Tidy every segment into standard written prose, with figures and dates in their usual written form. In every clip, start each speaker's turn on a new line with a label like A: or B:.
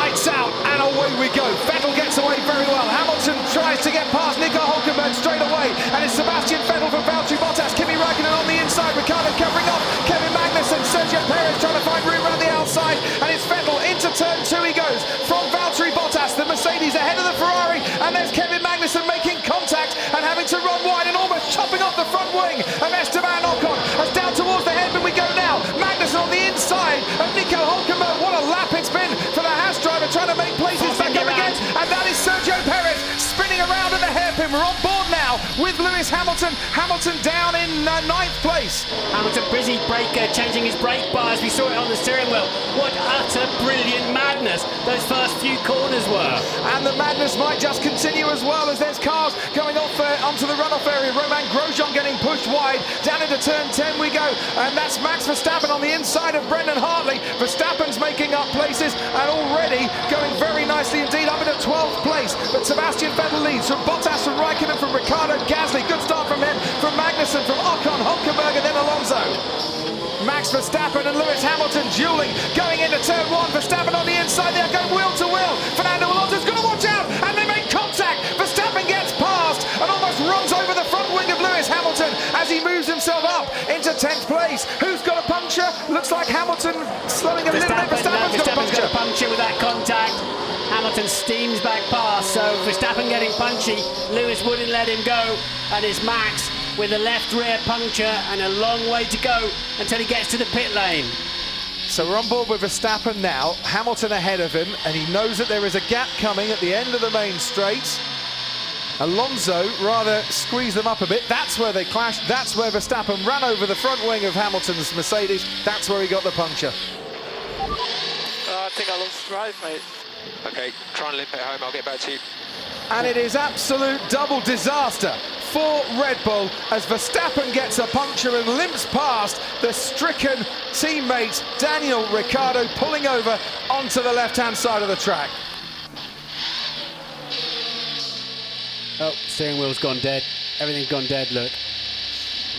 A: lights out, and away we go. Vettel gets away very well. Hamilton tries to get past Nico Hülkenberg straight away, and it's Sebastian Vettel from Valtteri Bottas. Kimi Räikkönen on the inside, Ricciardo covering off Kevin Magnussen, Sergio Perez trying to find room around the outside, and it's Vettel into turn 2 he goes from Valtteri Bottas, the Mercedes ahead of the Ferrari, and there's Kevin Magnussen making contact and having to run wide and almost chopping off the front wing of Esteban Ocon. As down towards the headman we go now. Magnussen on the inside of Nico Hülkenberg. What a lap it's been for the Haas driver, trying to make places back up again, and that is Sergio Perez spinning around at the hairpin. We're on board now with Lewis Hamilton. Hamilton down in 9th place.
B: Hamilton busy changing his brake bars. We saw it on the steering wheel. What utter brilliant madness those first few corners were.
A: And the madness might just continue as well, as there's cars going off onto the runoff area. Romain Grosjean getting pushed wide. Down into turn 10 we go, and that's Max Verstappen on the inside of Brendan Hartley. Verstappen's making up places and already going very nicely indeed up into 12th place. But Sebastian Vettel leads from Bottas, from Räikkönen, from Ricciardo, Gasly. Good start from him, from Magnussen, from Ocon, Hülkenberg, and then Alonso. Max Verstappen and Lewis Hamilton dueling, going into turn 1. Verstappen on the inside, they're going wheel to wheel. Fernando Alonso's got to watch out, and they make contact. Verstappen gets past and almost runs over the front wing of Lewis Hamilton as he moves himself up into 10th place. Who's got a puncture? Looks like Hamilton slowing a little bit. Verstappen's got a puncture
B: with that contact. Hamilton steams back past, so Verstappen getting punchy. Lewis wouldn't let him go, and it's Max with a left rear puncture and a long way to go until he gets to the pit lane.
A: So we're on board with Verstappen now, Hamilton ahead of him, and he knows that there is a gap coming at the end of the main straight. Alonso rather squeezed them up a bit. That's where they clashed. That's where Verstappen ran over the front wing of Hamilton's Mercedes. That's where he got the puncture.
C: I think I lost drive, mate. Okay, try and limp it home, I'll get back to you.
A: And it is absolute double disaster for Red Bull as Verstappen gets a puncture and limps past the stricken teammate Daniel Ricciardo, pulling over onto the left-hand side of the track.
B: Oh, steering wheel's gone dead. Everything's gone dead, look.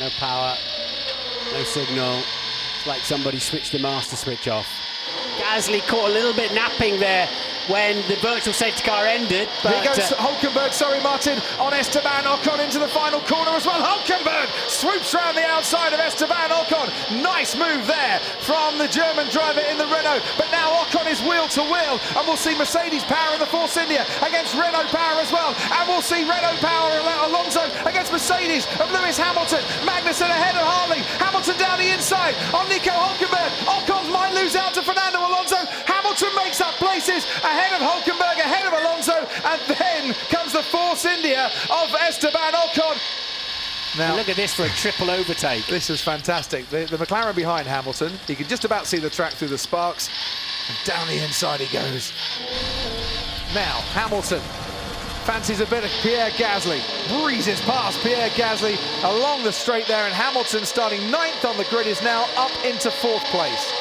B: No power, no signal. It's like somebody switched the master switch off. Gasly caught a little bit napping there when the virtual safety car ended. But
A: here goes Hülkenberg, sorry Martin, on Esteban Ocon into the final corner as well. Hülkenberg swoops round the outside of Esteban Ocon. Nice move there from the German driver in the Renault. But now Ocon is wheel to wheel, and we'll see Mercedes power in the Force India against Renault power as well. And we'll see Renault power Alonso against Mercedes of Lewis Hamilton. Magnussen ahead of Hartley. Hamilton down the inside on Nico Hülkenberg. Ocon might lose out to Fernando Alonso. Hamilton makes up places ahead of Hülkenberg, ahead of Alonso, and then comes the Force India of Esteban Ocon.
B: Now, look at this for a triple overtake.
A: This is fantastic. The McLaren behind Hamilton, you can just about see the track through the sparks, and down the inside he goes. Now, Hamilton fancies a bit of Pierre Gasly, breezes past Pierre Gasly along the straight there, and Hamilton, starting 9th on the grid, is now up into 4th place.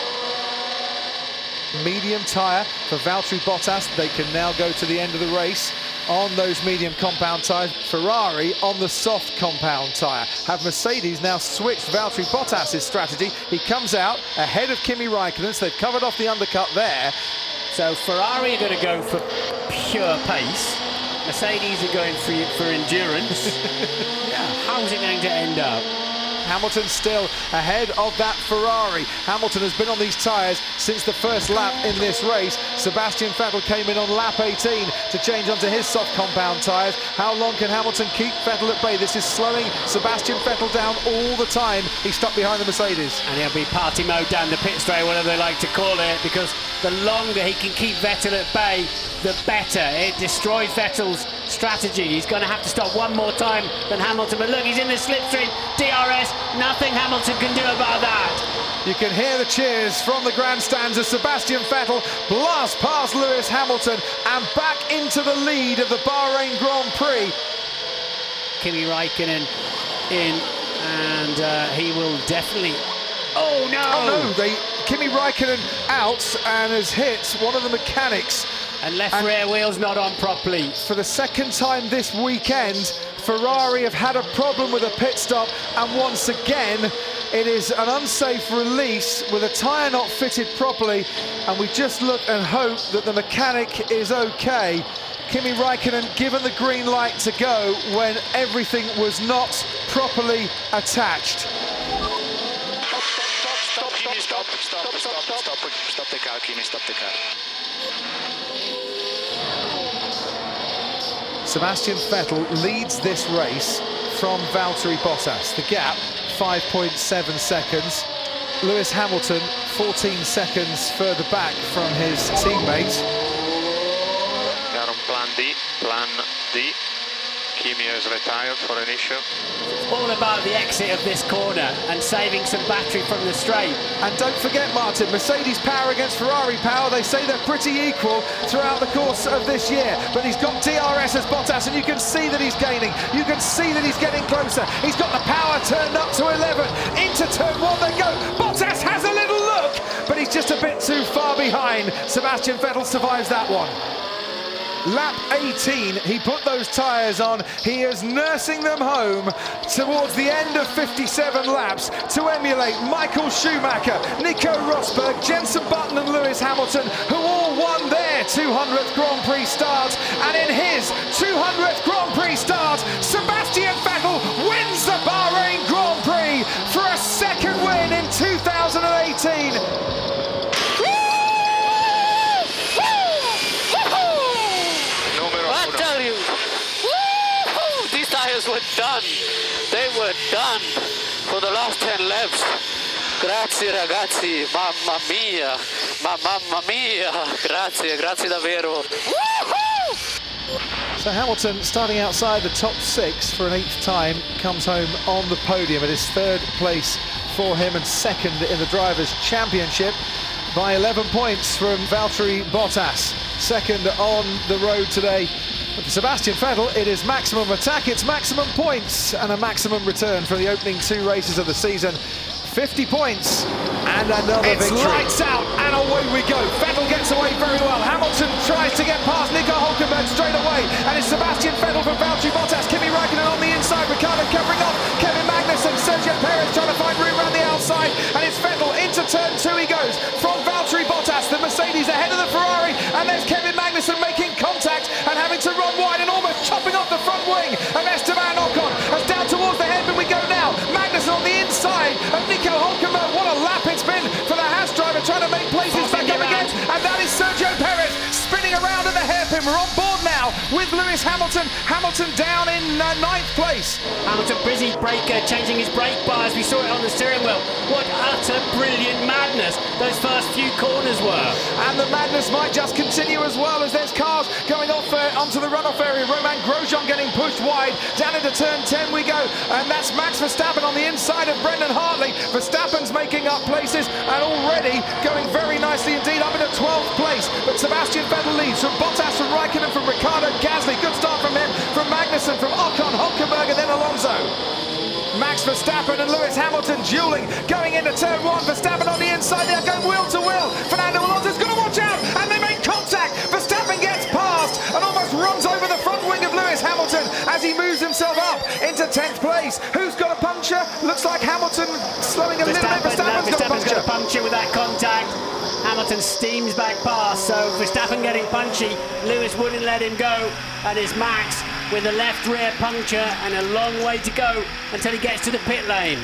A: Medium tyre for Valtteri Bottas. They can now go to the end of the race on those medium compound tyres. Ferrari on the soft compound tyre. Have Mercedes now switched Valtteri Bottas' strategy? He comes out ahead of Kimi Räikkönen, so they've covered off the undercut there.
B: So Ferrari are going to go for pure pace. Mercedes are going for endurance. Yeah. How's it going to end up?
A: Hamilton still ahead of that Ferrari. Hamilton has been on these tyres since the first lap in this race. Sebastian Vettel came in on lap 18 to change onto his soft compound tyres. How long can Hamilton keep Vettel at bay? This is slowing Sebastian Vettel down all the time. He's stuck behind the Mercedes.
B: And he'll be party mode down the pit straight, whatever they like to call it, because the longer he can keep Vettel at bay, the better. It destroys Vettel's strategy. He's going to have to stop one more time than Hamilton. But look, he's in the slipstream. DRS, nothing Hamilton can do about that.
A: You can hear the cheers from the grandstands as Sebastian Vettel blasts past Lewis Hamilton and back into the lead of the Bahrain Grand Prix.
B: Kimi Räikkönen in, and he will definitely... Oh no!
A: Oh no, Kimi Räikkönen out and has hit one of the mechanics.
B: And left rear wheel's not on properly.
A: For the second time this weekend, Ferrari have had a problem with a pit stop, and once again It is an unsafe release with a tyre not fitted properly, and we just look and hope that the mechanic is okay. Kimi Räikkönen given the green light to go when everything was not properly attached.
D: Stop, Kimi, stop the car, Kimi, stop the car.
A: Sebastian Vettel leads this race from Valtteri Bottas. The gap, 5.7 seconds. Lewis Hamilton, 14 seconds further back from his teammate.
D: We are on plan D. Kimi is retired for an issue.
B: All about the exit of this corner and saving some battery from the straight.
A: And don't forget, Martin, Mercedes power against Ferrari power, they say they're pretty equal throughout the course of this year. But he's got DRS as Bottas, and you can see that he's gaining. You can see that he's getting closer. He's got the power turned up to 11. Into turn 1 they go. Bottas has a little look, but he's just a bit too far behind. Sebastian Vettel survives that one. Lap 18, he put those tyres on. He is nursing them home towards the end of 57 laps to emulate Michael Schumacher, Nico Rosberg, Jenson Button and Lewis Hamilton, who all won their 200th Grand Prix start. And in his 200th Grand Prix start, Sebastian Vettel wins the Bahrain Grand Prix for a second win in 2018.
C: These tires were done. They were done for the last 10 laps. Grazie ragazzi, mamma mia, mamma mia, grazie davvero.
A: So Hamilton, starting outside the top 6 for an 8th time, comes home on the podium. It is 3rd place for him and 2nd in the Drivers' Championship by 11 points from Valtteri Bottas. 2nd on the road today. But for Sebastian Vettel, it is maximum attack, it's maximum points, and a maximum return for the opening 2 races of the season. 50 points and another victory. It's lights out and away we go. Vettel gets away very well. Hamilton tries to get past Nico Hülkenberg straight away, and it's Sebastian Vettel from Valtteri Bottas. Kimi Räikkönen on the inside, Ricciardo covering off, Kevin Magnussen, Sergio Perez trying to find room around the outside, and it's Vettel into turn 2 he goes from Valtteri Bottas, the Mercedes ahead of the Ferrari, and there's Kevin Magnussen making contact and having to run wide and almost chopping off the front wing of Esteban Ocon. As down towards the hairpin we go now. Magnussen on the inside of Nico Hülkenberg. What a lap it's been for the Haas driver, trying to make places back up again. And that is Sergio Perez spinning around at the hairpin. We're on board now with Lewis Hamilton. Hamilton down in 9th place.
B: Hamilton busy changing his brake bars. We saw it on the steering wheel. What utter brilliant madness those first few corners were.
A: And the madness might just continue as well, as there's cars going off onto the runoff area. Romain Grosjean getting pushed wide. Down into turn 10 we go. And that's Max Verstappen on the inside of Brendan Hartley. Verstappen's making up places and already going very nicely indeed up into 12th place. But Sebastian Vettel leads from Bottas, from Räikkönen, from Ricciardo, Gasly. Good start from him, from Magnussen, from Ocon, Hülkenberg and then Alonso. Max Verstappen and Lewis Hamilton dueling, going into turn 1. Verstappen on the inside, they're going wheel to wheel. Fernando Alonso's going to watch out, and they make contact. Verstappen gets past and almost runs over the front wing of Lewis Hamilton as he moves himself up into 10th place. Who's got a puncture? Looks like Hamilton slowing a little bit. Verstappen's got
B: a puncture with that contact. Hamilton steams back past, so Verstappen getting punchy. Lewis wouldn't let him go, and it's Max with a left rear puncture and a long way to go until he gets to the pit lane.